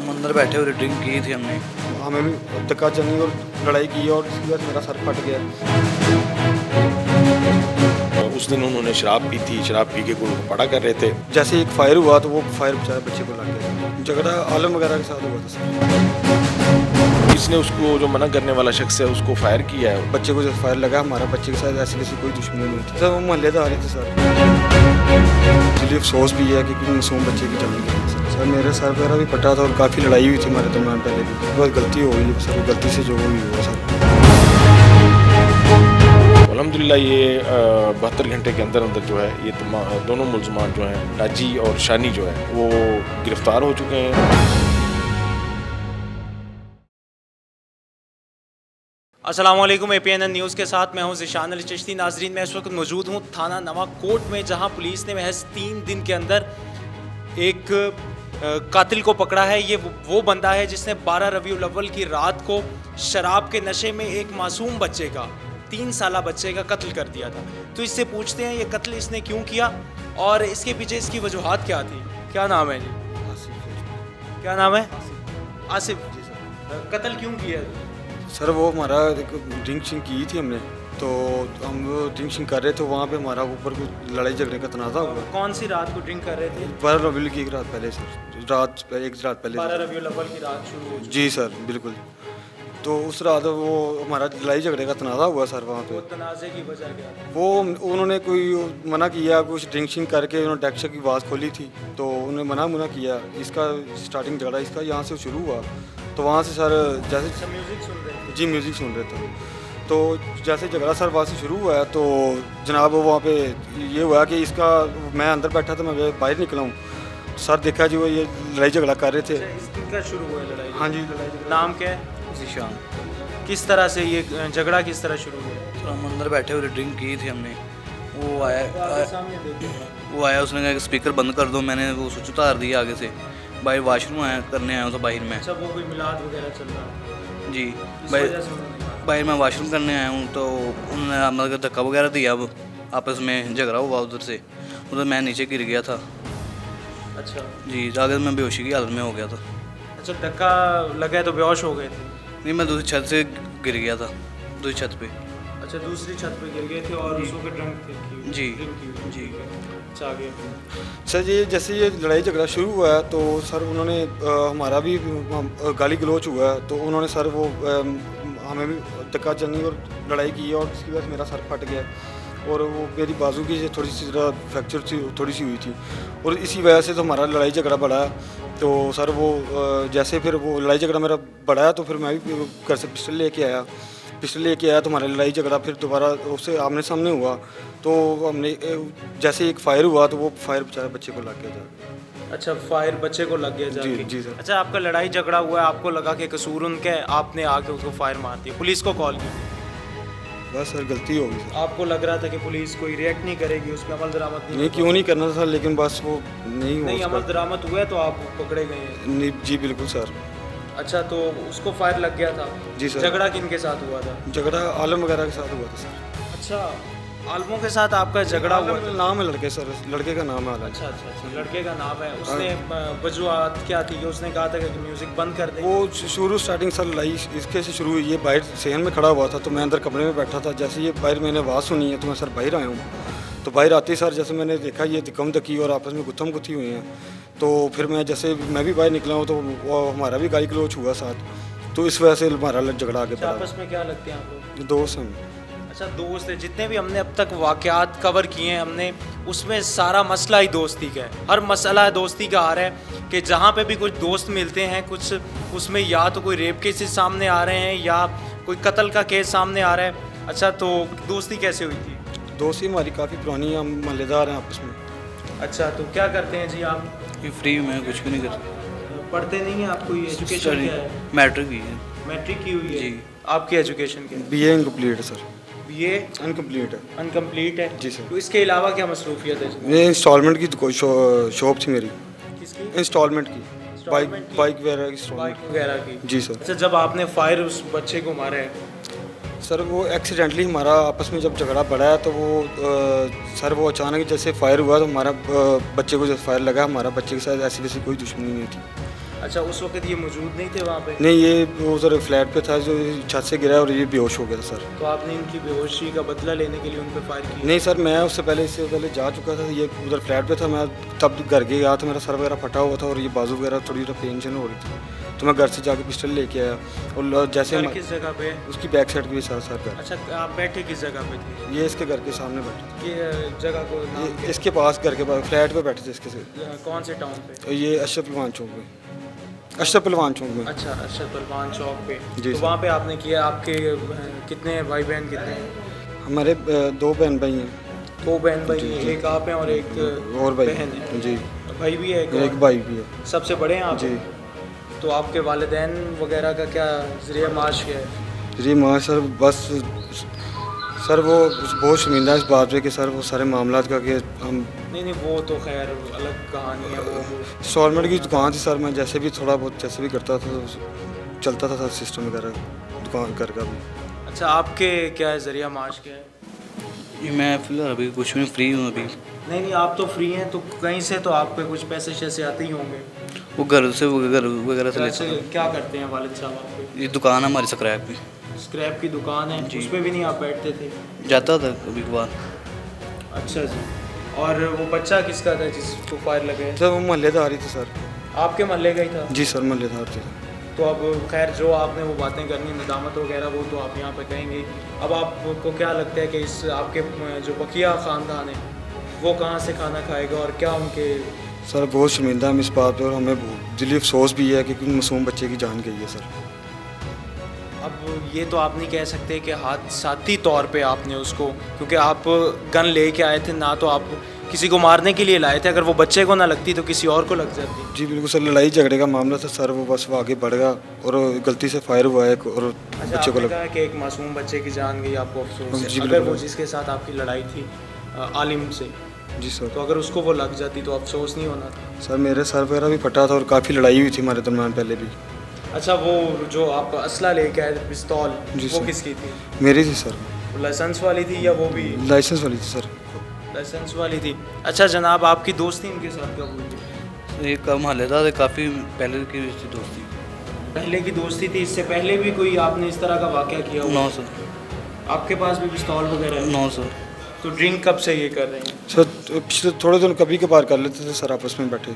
हम अंदर बैठे हुए ड्रिंक की थी हमने, हमें भी धक्का चलनी और लड़ाई की और इसके बाद मेरा सर फट गया। उस दिन उन्होंने शराब पी थी, शराब पी के कोई पड़ा कर रहे थे। जैसे एक फायर हुआ तो वो फायर बेचारे बच्चे को लग गया। झगड़ा आलम वगैरह के साथ हुआ था सर। इसने उसको जो मना करने वाला शख्स है उसको फायर किया है। बच्चे को जब फायर लगा, हमारा बच्चे के साथ ऐसी वैसी कोई दुश्मनी नहीं थी सर, वो मोहल्लेदार ही थे सर। इसलिए अफसोस भी है कि मासूम बच्चे की जान गई सर। मेरे सर वगैरह भी फटा था और काफ़ी लड़ाई हुई थी हमारे दरमियान पहले भी। बहुत गलती हो गई सर, गलती से जो हुई हुआ सर। अल्हम्दुलिल्लाह ये 72 घंटे के अंदर अंदर जो है ये दोनों मुलजमान जो हैं नाजी और शानी जो है वो गिरफ्तार हो चुके हैं। अस्सलाम वालेकुम, APNN न्यूज़ के साथ मैं हूं ज़िशान अली चिश्ती। नाजरीन, मैं इस वक्त मौजूद हूं थाना नवाकोट में, जहां पुलिस ने महज 3 दिन के अंदर एक कातिल को पकड़ा है। ये वो बंदा है जिसने 12 रबीउल अव्वल की रात को शराब के नशे में एक मासूम बच्चे का, 3 साला बच्चे का कत्ल कर दिया था। तो इससे पूछते हैं ये कत्ल इसने क्यों किया और इसके पीछे इसकी वजूहात क्या थी। क्या नाम है जी? क्या नाम है? आसिफ। कत्ल क्यों किया सर वो हमारा ड्रिंक शिंक की थी हमने, तो हम ड्रिंक शिंक कर रहे थे, वहाँ पे हमारा ऊपर कुछ लड़ाई झगड़े का तनाज़ा हुआ। कौन सी रात को ड्रिंक कर रहे थे? 12 रबीउल की एक रात पहले सर, एक रात पहले 12 रबीउल अव्वल की रात शुरू हुई। जी सर बिल्कुल। तो उस रात वो हमारा लड़ाई झगड़े का तनाज़ा हुआ सर वहाँ पे। तनाज़े की वजह क्या है? वो उन्होंने कोई मना किया, कुछ ड्रिंक शिंक करके उन्होंने डेस्क की आवाज़ खोली थी, तो उन्होंने मना किया। इसका स्टार्टिंग झगड़ा इसका यहाँ से शुरू हुआ। तो वहाँ से सर जैसे म्यूजिक सुन रहे थे? जी म्यूज़िक सुन रहे थे। तो जैसे झगड़ा सर वहाँ से शुरू हुआ है, तो जनाब वहाँ पे ये हुआ कि इसका, मैं अंदर बैठा था, मैं बाहर निकला हूँ, सर देखा जी वो ये लड़ाई झगड़ा कर रहे थे। इसका शुरू हुआ लड़ाई? हाँ जी लड़ाई झगड़ा। नाम क्या है? ज़िशान। किस तरह से ये झगड़ा किस तरह शुरू हुआ? तो हम अंदर बैठे हुए ड्रिंक की थी हमने, वो आया उसने कहा कि स्पीकर बंद कर दो। मैंने वो स्विच उतार दिया आगे से। बाहर वाशरूम करने आया हूँ तो बाहर में। अच्छा, वो कोई मिलाद वगैरह चल रहा है? जी इस बाहर वजह से उन्होंने बाहर मैं वाशरूम करने आया हूँ, तो उन्होंने मतलब धक्का वगैरह दिया। अब आपस में झगड़ा हुआ उधर से, उधर मैं नीचे गिर गया था। अच्छा जी आगे मैं बेहोशी की हालत में हो गया था। अच्छा, धक्का लगा तो बेहोश हो गए थे? नहीं, मैं दूसरी छत से गिर गया था, दूसरी छत पे। अच्छा, दूसरी छत पे गिर गए थे और उसको के ड्रंक थे? जी जी। अच्छा, आगे सर ये जैसे ये लड़ाई झगड़ा शुरू हुआ है, तो सर उन्होंने हमारा भी गाली गलौच हुआ है, तो उन्होंने सर वो हमें भी धक्का चलनी और लड़ाई की और इसकी वजह से मेरा सर फट गया और वो मेरी बाजू की थोड़ी सी फ्रैक्चर थोड़ी सी हुई थी और इसी वजह से तो हमारा लड़ाई झगड़ा बढ़ा। तो सर वो जैसे फिर वो लड़ाई झगड़ा मेरा बढ़ाया, तो फिर मैं भी घर से पिस्टल लेके आया तो हमारा लड़ाई झगड़ा फिर दोबारा उससे आमने सामने हुआ। तो हमने जैसे एक फायर हुआ तो वो फायर बेचारे बच्चे को लग गया जाके। अच्छा, फायर बच्चे को लग गया जाके? जी सर। अच्छा, आपका लड़ाई झगड़ा हुआ है, आपको लगा कि कसूर उनका है, आपने आके उसको फायर मार दिया, पुलिस को कॉल की? बस सर गलती हो गई सर। आपको लग रहा था कि पुलिस कोई रिएक्ट नहीं करेगी, उस पर अमल दरामद नहीं क्यों नहीं करना था, लेकिन बस वो नहीं नहीं हुआ अमल उसका। दरामद हुआ है तो आप पकड़े गए हैं? नहीं जी बिल्कुल सर। अच्छा, तो उसको फायर लग गया था? जी सर। झगड़ा किनके साथ हुआ था? झगड़ा आलम वगैरह के साथ हुआ था सर। अच्छा, आलमों के साथ आपका झगड़ा हुआ था? नाम है लड़के सर, लड़के का नाम है आलम। अच्छा, लड़के का नाम है। उसने वजूहत क्या थी कि उसने कहा था कि म्यूजिक बंद कर दे? वो स्टार्टिंग सर लड़ाई इसके से शुरू हुई। ये बाहर सहन में खड़ा हुआ था, तो मैं अंदर कमरे में बैठा था। जैसे ये बाहर मैंने आवाज़ सुनी है तो मैं सर बाहर आया हूँ। तो बाहर आते ही सर जैसे मैंने देखा ये कम दकी और आपस में गुत्थम गुत्थी हुई हैं, तो फिर मैं भी बाहर निकला हूँ, तो वो हमारा भी गाली गलौच हुआ साथ। तो इस वजह से हमारा झगड़ा आगे बढ़ा। आपस में क्या लगते हैं आप लोग? दोस्त हैं। अच्छा, दोस्त है। जितने भी हमने अब तक वाक़यात कवर किए हैं हमने, उसमें सारा मसला ही दोस्ती का है। हर मसला दोस्ती का आ रहा है कि जहाँ पे भी कुछ दोस्त मिलते हैं, कुछ उसमें या तो कोई रेप केसेस सामने आ रहे हैं या कोई कत्ल का केस सामने आ रहा है। अच्छा, तो दोस्ती कैसे हुई थी? दोस्ती हमारी काफ़ी पुरानी है, हम मोहल्लेदार हैं आपस में। अच्छा, तो क्या करते हैं जी आप? ये फ्री में कुछ भी नहीं करता। पढ़ते नहीं हैं आप? कोई एजुकेशन क्या है? मैट्रिक की है। मैट्रिक की हुई है जी। आपकी एजुकेशन क्या है? BA इनकम्प्लीट है सर। BA अनकम्प्लीट है। अनकम्प्लीट है? जी सर। तो इसके अलावा क्या मसरूफियत है? ये इंस्टॉलमेंट की कोई शॉप थी मेरी, किसकी? इंस्टॉलमेंट की, Installment की? बाइक वगैरह की बाइक इंस्टॉलमेंट। वगैरह की? जी सर। अच्छा, जब आपने फायर उस बच्चे को मारा है, सर वो एक्सीडेंटली हमारा आपस में जब झगड़ा बढ़ा है, तो वो सर वो अचानक जैसे फायर हुआ तो हमारा बच्चे को जब फायर लगा, हमारा बच्चे के साथ ऐसी वैसी कोई दुश्मनी नहीं थी। अच्छा, उस वक्त ये मौजूद नहीं थे वहाँ पे? नहीं, ये वो सर फ्लैट पे था जो छत से गिरा और ये बेहोश हो गया था सर। तो आपने इनकी बेहोशी का बदला लेने के लिए उन पर फायर किया? नहीं सर, मैं इससे पहले जा चुका था, ये उधर फ्लैट पे था, मैं तब घर गया था, मेरा सर वगैरह फटा हुआ था और ये बाजू वगैरह थोड़ी पेंशन हो रही थी, तो मैं घर से जाके पिस्टल लेके आया और जैसे घर किस जगह पे है? उसकी बैक साइड भी सर घर। अच्छा, आप बैठे किस जगह पे थे? ये इसके घर के सामने बैठे ये जगह को थे, नाम ये इसके पास घर के पास फ्लैट पे बैठे थे इसके से। कौन से टाउन पे? तो ये अशरफ पहलवान चौक में, अशरफ पहलवान चौक में। अच्छा, अरशद पहलवान चौक पे। जी तो सर। वहाँ पे आपने किया। आपके कितने भाई बहन कितने हैं? हमारे 2 बहन भाई हैं। 2 बहन भाई जी, हैं, जी। एक आप हैं और एक और भाई बहन है। जी, भाई भी है एक एक और? भाई भी है सबसे बड़े हैं आप? जी। तो आपके वालिदैन वगैरह का क्या ज़रिया माश क्या है? जी माँ सर, बस सर वो बहुत शर्मिंदा है इस बात पे कि सर वो सारे मामलात का कि हम नहीं, वो तो खैर अलग कहानी है। वो इंस्टॉलमेंट की दुकान थी सर, मैं जैसे भी थोड़ा बहुत जैसे भी करता था तो चलता था सर सिस्टम वगैरह दुकान घर का भी। अच्छा, आपके क्या है ज़रिया माश क्या है? ये मैं फिलहाल अभी कुछ नहीं, फ्री हूँ अभी। नहीं, आप तो फ्री हैं, तो कहीं से तो आप पे कुछ पैसे शैसे आते ही होंगे। वो घर से घर वगैरह से अच्छा, लेता क्या करते हैं वालिद साहब आपके? ये दुकान है हमारी स्क्रैप की, स्क्रैप की दुकान है, उस पर भी नहीं आप बैठते थे? जाता था कभी कभार। अच्छा जी। और वो बच्चा किसका था जिसको फायर लगे? सर वो मोहल्लेदार ही थे सर। आपके मोहल्ले का ही था? जी सर, मोहल्लेदार थे। तो अब खैर जो आपने वो बातें करनी, नदामत वगैरह, वो तो आप यहाँ पे कहेंगे। अब आपको क्या लगता है कि इस आपके जो बकिया ख़ानदान है वो कहाँ से खाना खाएगा और क्या उनके? सर बहुत शर्मिंदा हम इस बात पे और हमें दिली अफसोस भी है कि मासूम बच्चे की जान गई है सर। अब ये तो आप नहीं कह सकते कि हादसाती तौर पे आपने उसको, क्योंकि आप गन लेके आए थे ना, तो आप किसी को मारने के लिए लाए थे। अगर वो बच्चे को ना लगती तो किसी और को लग जाती। जी बिल्कुल सर, लड़ाई झगड़े का मामला था सर, वो बस वो आगे बढ़ गया और गलती से फायर हुआ है और अच्छा, बच्चे को आपने लग। कहा कि एक मासूम बच्चे की जान गई, आपको अफसोस जी, है। अगर बिल्कुल। वो जिसके साथ आपकी लड़ाई थी आलिम से, जी सर। तो अगर उसको वो लग जाती तो अफसोस नहीं होना था? सर मेरे सर वगैरह भी फटा था और काफ़ी लड़ाई हुई थी हमारे दरमियान पहले भी। अच्छा, वो जो आप असला लेके आए थे, पिस्तौल, जी वो सर। किसकी थी? मेरी थी सर, लाइसेंस वाली थी या वो भी लाइसेंस वाली थी सर। लाइसेंस वाली थी? अच्छा जनाब, आपकी दोस्ती इनके साथ कब हुई थी? एक मोहल्लेदार काफ़ी पहले की थी दोस्ती। पहले की दोस्ती थी? इससे पहले भी कोई आपने इस तरह का वाक़या किया हुआ? 9 सर। आपके पास भी पिस्तौल वगैरह है? 9 सर। तो ड्रिंक कब से ये कर रहे हैं? सर पिछले थोड़े दिन कभी कभार कर लेते थे सर, आपस में बैठे।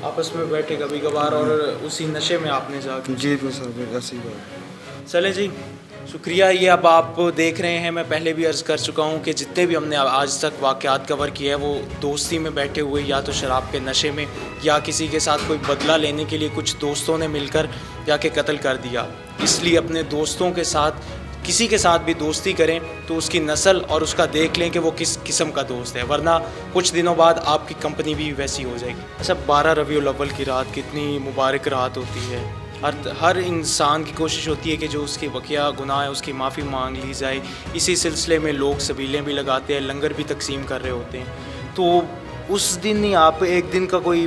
आपस में बैठे कभी कभार, और उसी नशे में आपने जाकर? जी सर, ऐसी बात। चले जी, शुक्रिया। ये अब आप देख रहे हैं, मैं पहले भी अर्ज़ कर चुका हूँ कि जितने भी हमने आज तक वाक़यात कवर किए हैं वो दोस्ती में बैठे हुए, या तो शराब के नशे में, या किसी के साथ कोई बदला लेने के लिए कुछ दोस्तों ने मिलकर जाके कत्ल कर दिया। इसलिए अपने दोस्तों के साथ, किसी के साथ भी दोस्ती करें तो उसकी नस्ल और उसका देख लें कि वो किस किस्म का दोस्त है, वरना कुछ दिनों बाद आपकी कंपनी भी वैसी हो जाएगी। अच्छा, 12 रबीउल अव्वल की रात कितनी मुबारक रात होती है। हर इंसान की कोशिश होती है कि जो उसके वक़िया गुनाह है उसकी माफ़ी मांग ली जाए। इसी सिलसिले में लोग सबीलें भी लगाते हैं, लंगर भी तकसीम कर रहे होते हैं। तो उस दिन ही आप एक दिन का कोई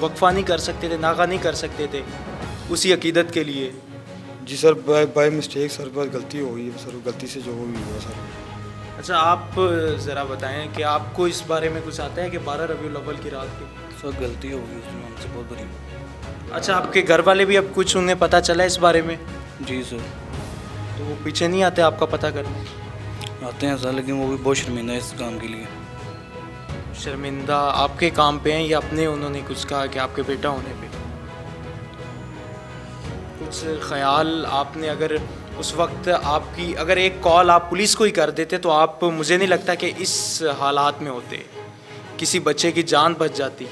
वक्फ़ा नहीं कर सकते थे, नागा नहीं कर सकते थे उसी अकीदत के लिए? जी सर, बाय मिस्टेक सर, बस गलती हो गई है सर, गलती से जो हुई हुआ सर। अच्छा, आप ज़रा बताएं कि आपको इस बारे में कुछ आता है कि 12 रबीउल अव्वल की रात की? सर गलती हो गई उसमें हमसे बहुत बड़ी। अच्छा, आपके घर वाले भी अब कुछ उन्हें पता चला इस बारे में? जी सर। तो वो पीछे नहीं आते आपका पता करने? आते हैं सर, लेकिन वो भी बहुत शर्मिंदा है इस काम के लिए। शर्मिंदा आपके काम पे हैं या अपने उन्होंने कुछ कहा कि आपके बेटा होने पे? कुछ ख्याल आपने, अगर उस वक्त आपकी अगर एक कॉल आप पुलिस को ही कर देते तो आप, मुझे नहीं लगता कि इस हालात में होते। किसी बच्चे की जान बच जाती,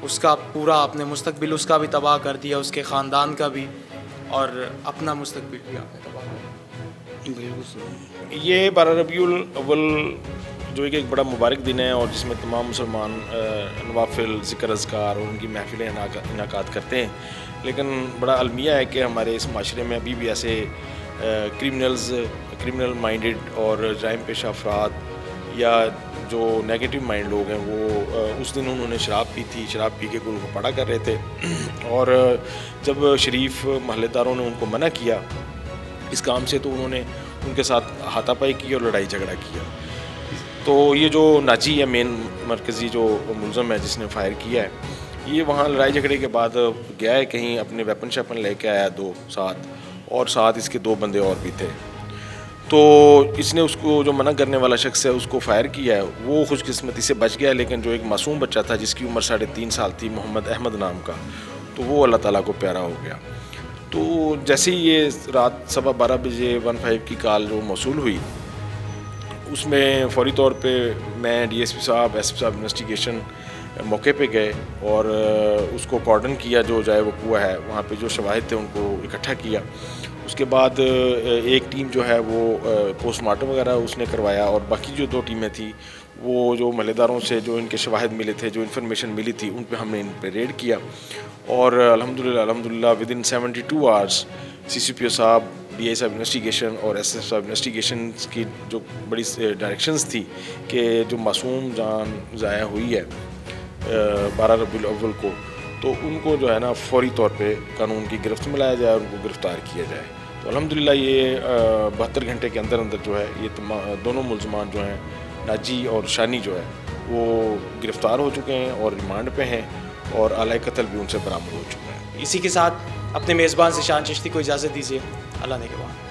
उसका पूरा आपने मुस्तकबिल उसका भी तबाह कर दिया, उसके ख़ानदान का भी, और अपना मुस्तकबिल भी आपने तबाह कर दिया। बिल्कुल सर। ये 12 रबीउल अव्वल जो एक बड़ा मुबारक दिन है और जिसमें तमाम मुसलमान नवाफिल, ज़िक्र अज़कार और उनकी महफ़िलें इनाकात करते हैं, लेकिन बड़ा अलमिया है कि हमारे इस माशरे में अभी भी ऐसे क्रिमिनल माइंडेड और जराइम पेशा अफराद या जो नेगेटिव माइंड लोग हैं वो उस दिन उन्होंने शराब पी थी, शराब पी के गुल को पड़ा कर रहे थे और जब शरीफ महल्लेदारों ने उनको मना किया इस काम से तो उन्होंने उनके साथ हाथापाई की और लड़ाई झगड़ा किया। तो ये जो नाजी है, मेन मरकज़ी जो मुलज़म है जिसने फायर किया है, ये वहाँ लड़ाई झगड़े के बाद गया है कहीं, अपने वेपन शेपन लेके आया 2 साथ, और साथ इसके 2 बंदे और भी थे। तो इसने उसको, जो मना करने वाला शख्स है, उसको फायर किया है। वो खुशकिस्मती से बच गया, लेकिन जो एक मासूम बच्चा था जिसकी उम्र 3.5 साल थी, मोहम्मद अहमद नाम का, तो वो अल्लाह ताला को प्यारा हो गया। तो जैसे ही ये रात 12:15 बजे 15 की कॉल जो मौसूल हुई, उसमें फ़ौरी तौर पे मैं डीएसपी साहब, एसपी साहब इन्वेस्टिगेशन मौके पे गए और उसको कॉर्डन किया, जो जाए वो कुआ है वहाँ पे जो शवाहिद थे उनको इकट्ठा किया। उसके बाद एक टीम जो है वो पोस्टमार्टम वगैरह उसने करवाया, और बाकी जो 2 टीमें थी वो जो महल्लेदारों से जो इनके शवाहिद मिले थे, जो इन्फॉर्मेशन मिली थी, उन पे हमने इन पे रेड किया। और अल्हम्दुलिल्लाह विद इन 72 आवर्स CCPO साहब, DI साहब इन्वेस्टिगेशन और SF साहब इन्वेस्टिगेशन की जो बड़ी डायरेक्शंस थी कि जो मासूम जान ज़ाया हुई है 12 रबीउल अव्वल को, तो उनको जो है ना फ़ौरी तौर पे कानून की गिरफ्त में लाया जाए और उनको गिरफ़्तार किया जाए। तो अल्हम्दुलिल्लाह ये 72 घंटे के अंदर अंदर जो है ये दोनों मुल्ज़मान जो हैं, नाजी और शानी जो है, वो गिरफ़्तार हो चुके हैं और रिमांड पे हैं, और आला कत्ल भी उनसे बरामद हो चुका है। इसी के साथ अपने मेज़बान ज़ीशान चिश्ती को इजाज़त दीजिए। अल्लाह ने के बाद।